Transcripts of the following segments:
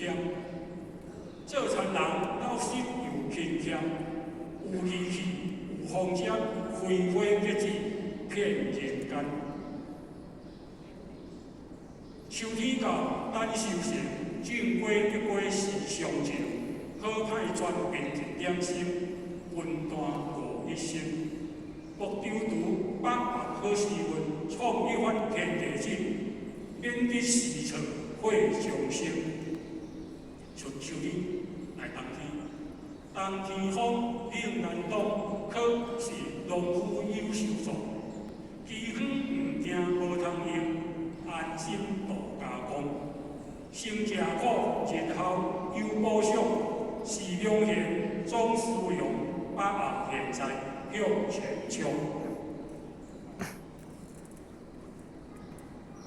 俭，做田人老实又勤俭，有义气，有风险，挥花结籽，骗人间。秋天到，咱修成，正过一过是上情，好歹全变一点心，温淡过一生。木舟图，百业好时运，创一番天地景，免得时错会上升。像秋天来冬天，冬天风冷难挡，可是农夫有收作，饥荒毋惊无通用，安心度假工。生食苦，日后有保障，是良贤总使用，百业现在向前冲。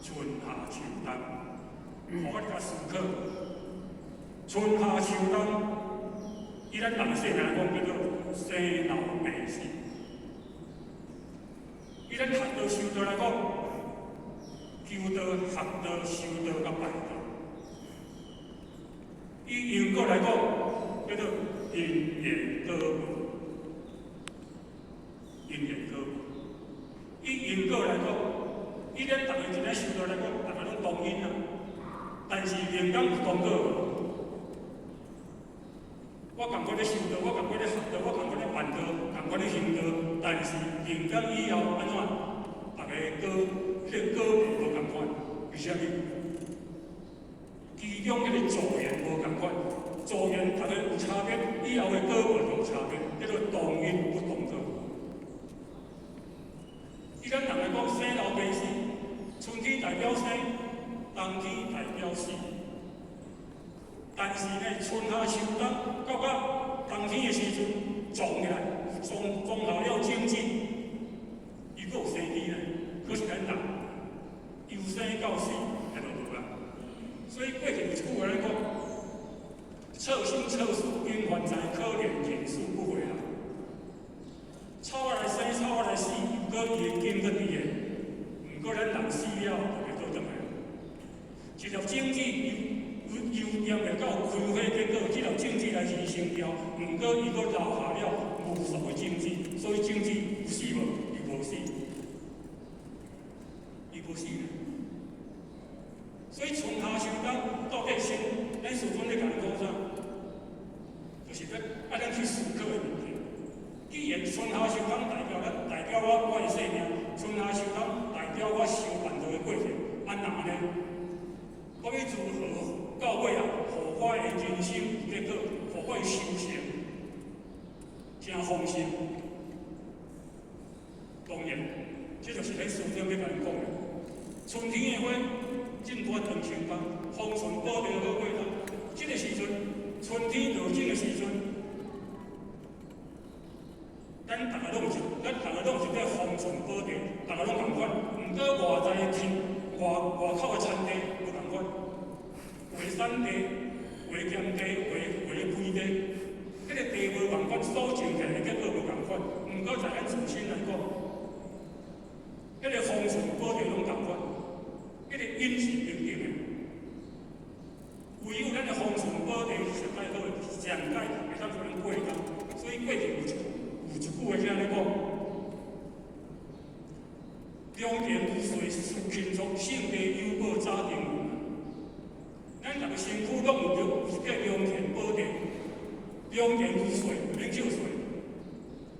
春夏秋冬，互我一个思考。春夏秋冬，伊咱人细汉讲叫做生老病死。伊咱学道修道来讲，求道、学道、修道甲办道。以因果来讲，叫做因缘果报。因缘果报。以因果来讲，伊咱逐个一日修道来讲，逐个拢同因啊。但是人间有同果。我共款咧修道，我共款咧学道，我共款咧办道，共款咧行道，但是人间以后安怎？逐个果无共款，为虾米？其中迄个助缘无共款，助缘逐个有差别，以后的果报就有差别，叫做同因不同果。伊咱人来讲生老病死，春天代表生，冬天代表死。但是呢，春夏秋冬到冬天的时阵，撞起来，撞好了经济，伊阁有生机呢，可是咱人由生到死还都无啦。所以过去有一句话来讲，测生测死因还在，可怜人死不回来。臭仔来生，臭仔来死，毋过伊的经跟伊的，毋过咱人死了就会倒转来。一条经济优点袂到开花结果，这条政治来牺牲掉，毋过伊阁留下了无数的政治，所以政治有死无？伊无死，伊无死。所以春夏秋冬到底先，咱师尊咧甲咱讲啥？就是咱去思考的问题。既然春夏秋冬代表我的生命，春夏秋冬代表我修办道的过程，安那呢？我要如何？到尾啊，互我的人生结果，互我的修行真丰盛。当然，这就是咱师长要甲咱讲的。春天的花，种花长成芳，风顺宝地好过冬。这个时阵，春天落种的时阵，咱大家拢是在风顺宝地，大家拢共款。毋过外在的天，外口的田地无共款。画山地、画咸地、画肥地，迄个地无共款，所种起来结果无共款。毋过在咱自身来讲，迄个风顺宝地拢共款，迄个因是平等的。唯有咱的风顺宝地是上解好的，上解会当做咱过冬。所以过去有一句话怎咧讲？良田无水是勤作，性地有宝早定有。咱逐个身躯拢有一个良田宝地，良田有水，免少水。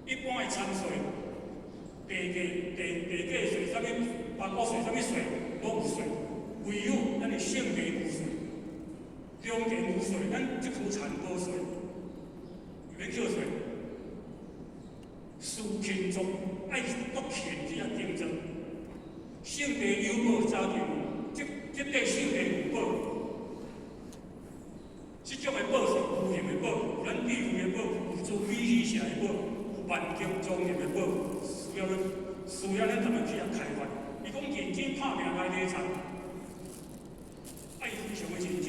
一般的参水、地价水、啥物包谷水、啥物水，拢有水。唯有咱的性地有水，良田有水，咱即颗田无水，免少水。事勤作，爱国勤才竞争。性地有宝早定有，即块性地有宝。这种的宝是无形的宝，有咱地府的宝，有做美喜社的宝，有万经庄严的宝，需要咱逐个去开发。伊讲认真拍拼来理财，爱非常的认真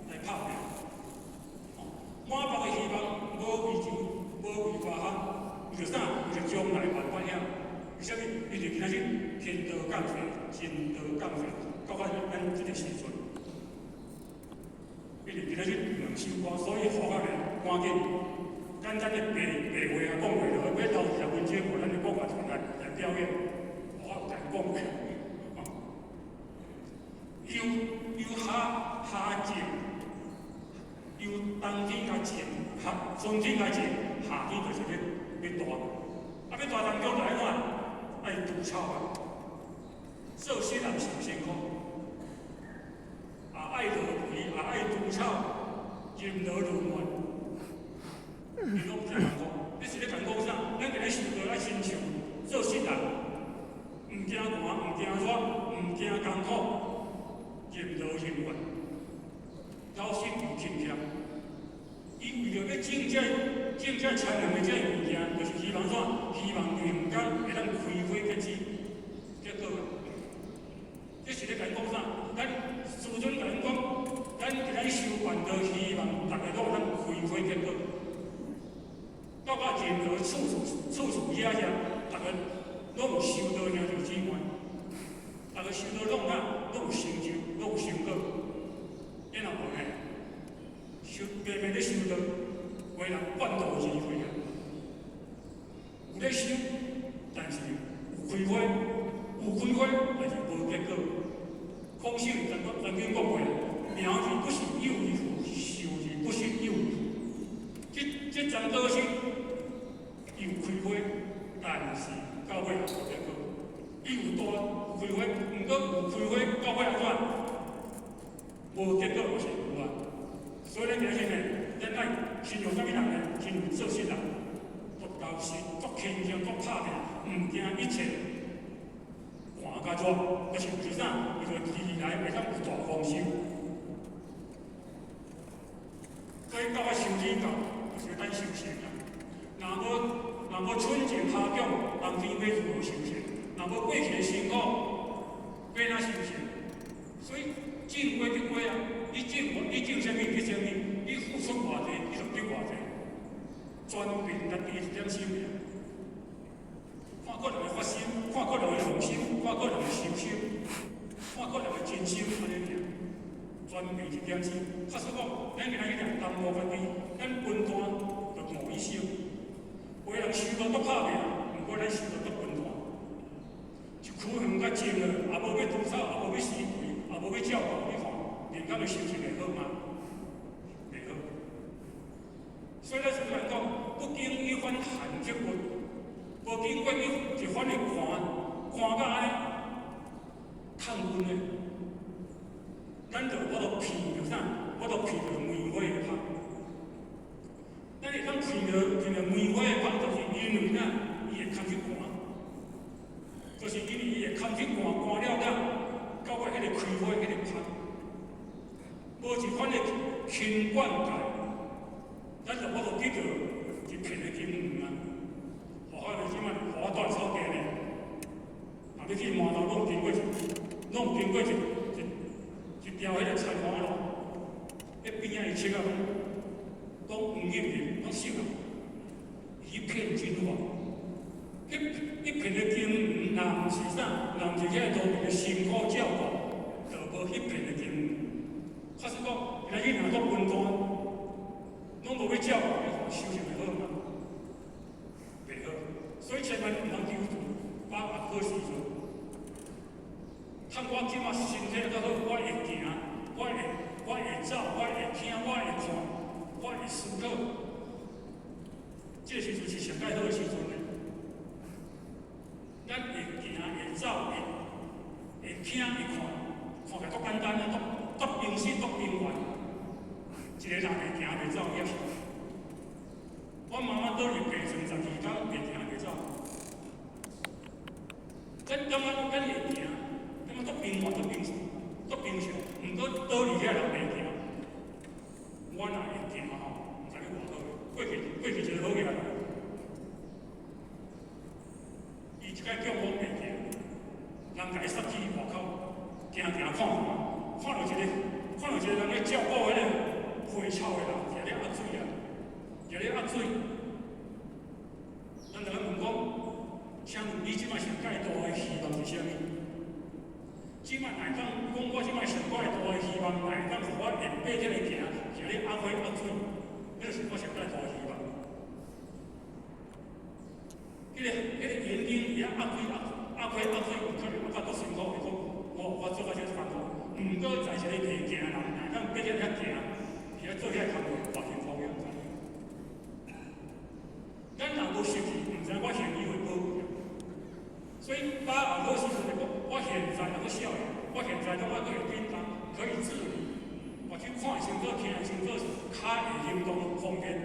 来拍拼。满腹的希望，无为钱，无为外行，为着啥？为着将来万万险。为虾米？伊就今仔日天道降罪，人道降罪，到咱即个时阵。日去两首歌，所以好啊咧，赶紧简单的白话啊讲话就好，要头20分钟，无咱就讲话出来表演，我有甲伊讲过。有下静，有冬天较静，春天较静，夏天就是要大。啊，要大当中就爱怎？爱除草啊，做事人上辛苦，也爱落肥，也爱除草，任劳任怨。伊拢毋知人讲，你是咧讲啥？咱今日受到爱亲像做事人，毋惊寒，毋惊热，毋惊艰苦。任劳任怨，老实又勤俭。伊为着要种这才能的这物件，就是希望啥？希望人间会当开花结籽，结果，这是咧讲啥？咱师尊讲，咱伫咱修愿道，希望大家都有当开花结果。到任何处处野，大家拢有修道领受之愿。大家修道拢有成就，拢有成果，因若无呢，白白咧修道，为人半途而废啊。有咧修，但是有开花，但是无结果。空修曾经讲过，苗字不是有意乎，受字不是有意乎。这桩道是有开花，但是到尾无结果。伊有大开花，毋过有开花到尾安怎？无结果就是有啊。所以咱今日呢，咱爱亲像啥物人呢？亲像做事人，足老实、足勤俭、足拍拼，毋惊一切寒甲热，就是为着啥？为着未来会当有大丰收。所以到我收天到，就是咱修行啊。若无春节夏踵，冬天要如何修行？若无过去的辛苦，要哪修行？所以种花就花啊！你种啥物得啥物，你付出偌济，你就得偌济。全凭咱第一点心命。看个人的发心，看个人的用心，看个人的修心，看个人的真心，安尼尔。全凭一点心。假使讲，咱今仔日人东无法比，咱分段就无医生。有的人修到足拍拼，毋过咱修到足分段。一区远较近了，也无要除草，也无要施肥，也无要照顾，你看，人间的修行会好吗？袂好。所以咱常常讲，不经一番寒铁骨，无经过一番的寒到安尼，烫温的，咱就我著闻着啥？我著闻着梅花的香。咱会当闻着梅花的香，就是因为啥？伊会空气寒。就是因为伊会空气寒了到尾迄个开花迄个香，无一款的轻灌溉，咱就我著得到一片的金黄啊！互我即摆，互我断草地呢，若要去麻豆，拢经过一条迄个菜花路，迄边仔伊切啊，拢黄叶的，拢熟啊，一片金黄。一片的金黄，若毋是啥，若毋是遐路边的辛苦照顾，就无迄片的金黄。假使讲，今仔日若做分段，拢无要照顾，你看修行会好吗？袂好。所以千万毋通求助，把握好时阵。趁我即马身体较好，我会行，我会走，我会听，我会看，我会思考。这时阵是上介好的时阵呢。咱会行会走会听会看，看起来足简单的，足平实足平凡。一个人会行会走也是。我妈妈倒去陪床12天，会行会走。咱感觉咱会行，感觉足平凡足平常。毋过倒去遐人袂行，我若会行吼，毋知你偌好。过去一个好嘢。伊即摆叫我袂行，人家杀去外口，行看，看到一个人咧照顾迄个花草的人，摕咧压水啊，摕咧压水。咱就问讲，请问你即摆上介大的希望是啥物？即摆哪会当讲我即摆上介大的希望，哪会当互我下爬起来行？行咧压花压水，迄个是我上届欢喜吧。迄个园丁伊压花压水，有可能我较多辛苦，伊讲我做到这范畴，毋过在是咧袂行人，咱毕竟遐行，伊咧做遐工作，偌辛苦样。咱若无实际，毋知我现以为保有。所以把后头时阵讲，我现在若去少年，我现在拢我都有叮当可以自理。我去看星座、听星座，较会行动空间，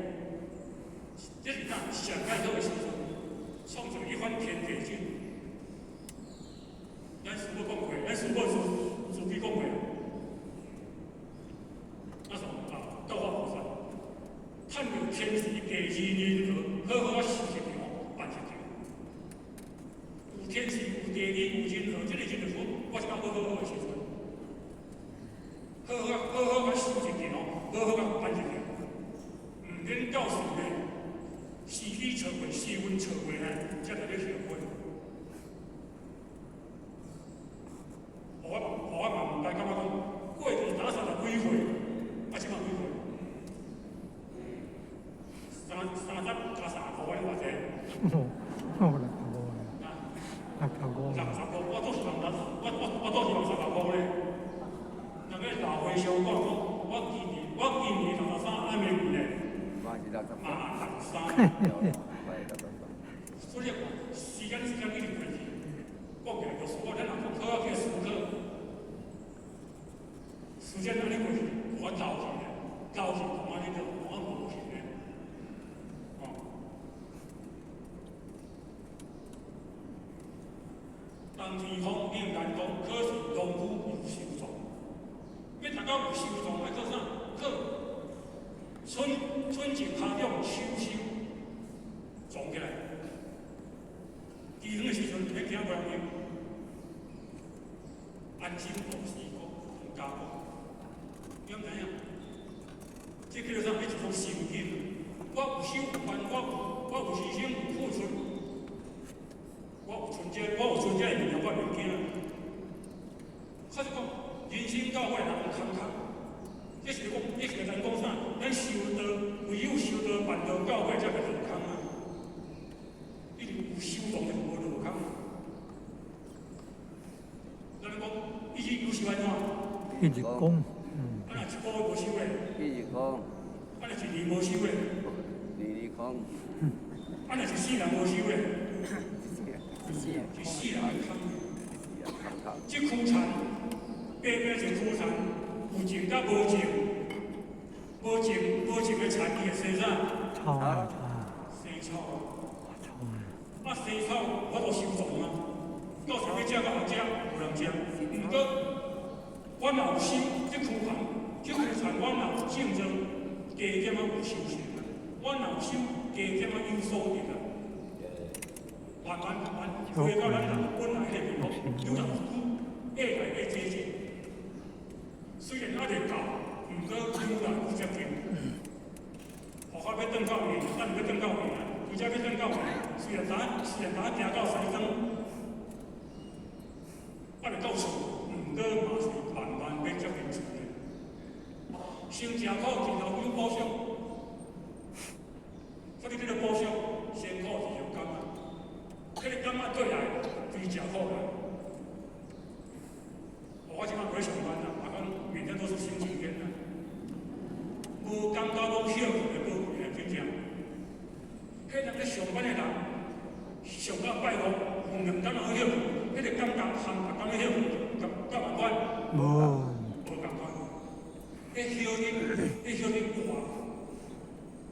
这是咱上盖好的时阵，创造一番天地景。咱师父讲过，咱师父自己讲过，那什么啊？道法菩萨，探究天时地利人和，好好啊修一条，办一条。有天时，有地利，有人和，这个就是我是讲好的时阵。好好啊修一条，好好啊办一条，毋免到时咧，时机错过，时运错过咧，才来咧后悔。我嘛毋该感觉讲，过去打算了几岁，啊，即嘛几岁？30加35个偌济？哦，65，65，我都是35咧。那个老回想讲，我今年63还没有咧，嘛63。所以时间一直过去，讲起来就是我咱若好好去思考，时间安尼过去，我老去咧，老去同安尼就我无去咧，当天风令人讲，可是农夫有收藏。要达到有收藏，要做啥？做春节下种秋收，种起来。低远的时阵，要行过来用，安心做四个，同加工。你知影？这叫做啥？迄一种心境。我有收有还，我有牺牲有付出，我有存这的力量，我袂惊。他是讲。人生到尾人坎坷，这是咱讲啥？咱修道，唯有修道办道到尾才会落空啊！一定有修道就无落空。咱讲，伊是有是安怎？一直讲，啊，若一个月无收咧，一直讲，啊，若一年无收咧，你讲，啊，若一世人无收咧，一世人空。这苦惨。变成苦产，有情甲无情，无情的产业生啥？生草。啊，生草我都收藏啊，到时要食到后食，有人食。毋过，我若有收这苦行，这苦产我若有种植，加点仔有收成，我若有收加点仔有收入啊。慢慢，回到咱人本来的面目，有人越来越接近。虽然还袂到，毋过愈来愈接近。何况要转到年，咱要转到年啊，为遮要转到年，虽然行到3点，还袂到厝，毋过嘛是慢慢要接近厝的。先吃苦，然后有补偿。所以这个补偿，先苦是有感啊，这个感啊对来，非吃苦来。我即摆不会上班啦。每天都是星期天啊，无感觉讲休困的宝贵啊，真正。迄人咧上班的人，上到拜五，有2天好休困，迄个感觉和别工咧休困，甲共款。无共款。迄休日大，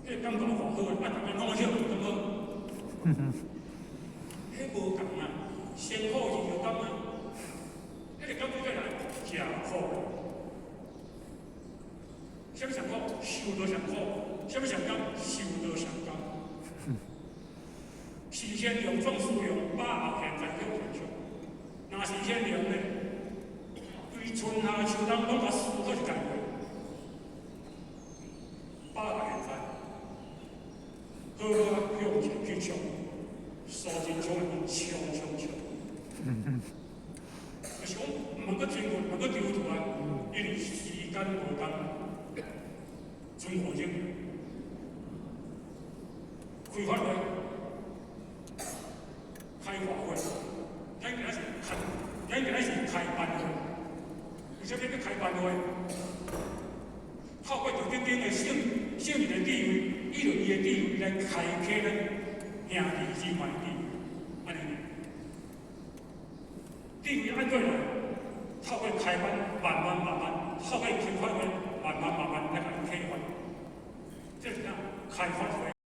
迄个感觉偌好啊，大家拢好休困，咁好。迄无共啊，先苦后甘啊，迄个感觉在来，真苦。什么上苦，受到上苦；什么上甘，受到上甘。事先用种使用，把握现在用现象。若事先用呢，对春夏秋冬拢甲思考一概过，把握现在，好好向前去冲，数真冲的冲。就是讲，毋通搁真困，毋通搁丢厝啊，因为时间无同。准火警，开发会、开发会，咱今仔是开班会，为什么要开班会？透过着顶顶的性命的地位，以着伊的地位来开启咱兄弟姊妹的安尼。地位按对来，透过开班，慢慢，透过开发会，慢慢来甲伊启发。这是啥？开发会。